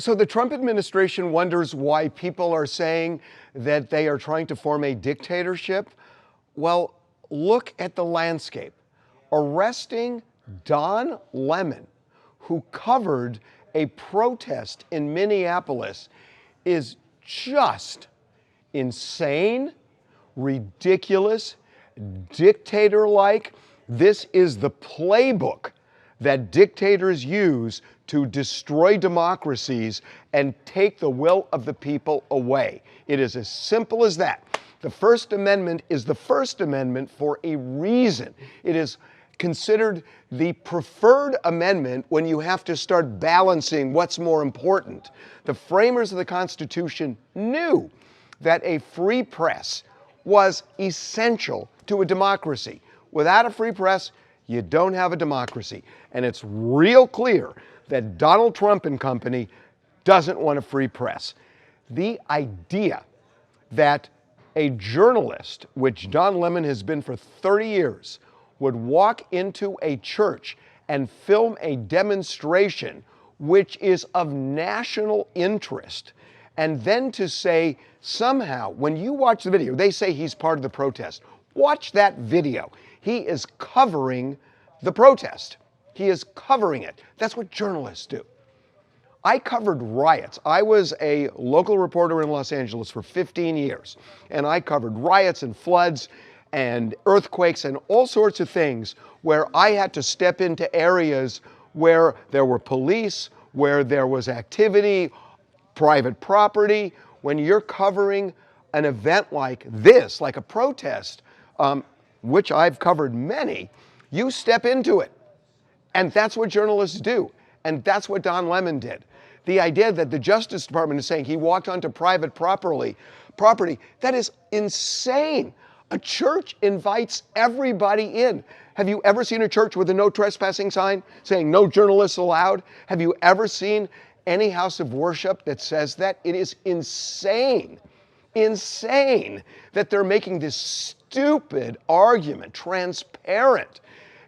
So the Trump administration wonders why people are saying that they are trying to form a dictatorship. Well, look at the landscape. Arresting Don Lemon, who covered a protest in Minneapolis, is just insane, ridiculous, dictator-like. This is the playbook that dictators use to destroy democracies and take the will of the people away. It is as simple as that. The First Amendment is the First Amendment for a reason. It is considered the preferred amendment when you have to start balancing what's more important. The framers of the Constitution knew that a free press was essential to a democracy. Without a free press, you don't have a democracy. And it's real clear that Donald Trump and company doesn't want a free press. The idea that a journalist, which Don Lemon has been for 30 years, would walk into a church and film a demonstration which is of national interest, and then to say somehow, when you watch the video, they say he's part of the protest. Watch that video. He is covering the protest. He is covering it. That's what journalists do. I covered riots. I was a local reporter in Los Angeles for 15 years, and I covered riots and floods and earthquakes and all sorts of things where I had to step into areas where there were police, where there was activity, private property. When you're covering an event like this, like a protest, which I've covered many, you step into it. And that's what journalists do. And that's what Don Lemon did. The idea that the Justice Department is saying he walked onto private property, that is insane. A church invites everybody in. Have you ever seen a church with a no trespassing sign saying no journalists allowed? Have you ever seen any house of worship that says that? It is insane, insane that they're making this stupid argument, transparent.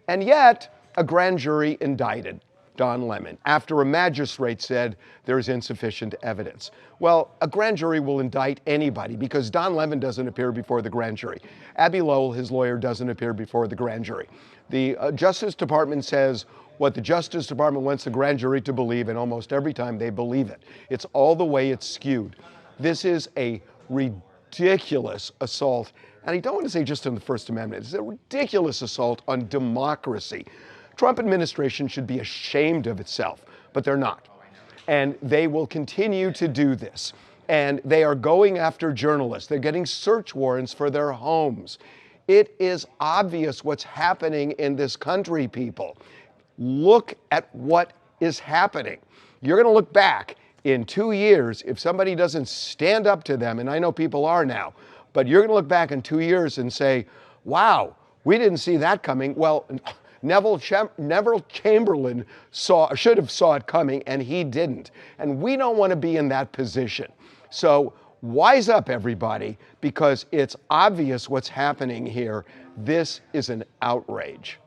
And yet, a grand jury indicted Don Lemon after a magistrate said there's insufficient evidence. Well, a grand jury will indict anybody because Don Lemon doesn't appear before the grand jury. Abbe Lowell, his lawyer, doesn't appear before the grand jury. The Justice Department says what the Justice Department wants the grand jury to believe, and almost every time they believe it. It's all the way it's skewed. This is a ridiculous assault, and I don't want to say just on the First Amendment. It's a ridiculous assault on democracy. Trump administration should be ashamed of itself, but they're not. And they will continue to do this. And they are going after journalists. They're getting search warrants for their homes. It is obvious what's happening in this country, people. Look at what is happening. You're going to look back in 2 years if somebody doesn't stand up to them, and I know people are now, but you're going to look back in 2 years and say, wow, we didn't see that coming. Well, Neville Chamberlain should have saw it coming, and he didn't. And we don't want to be in that position. So wise up, everybody, because it's obvious what's happening here. This is an outrage.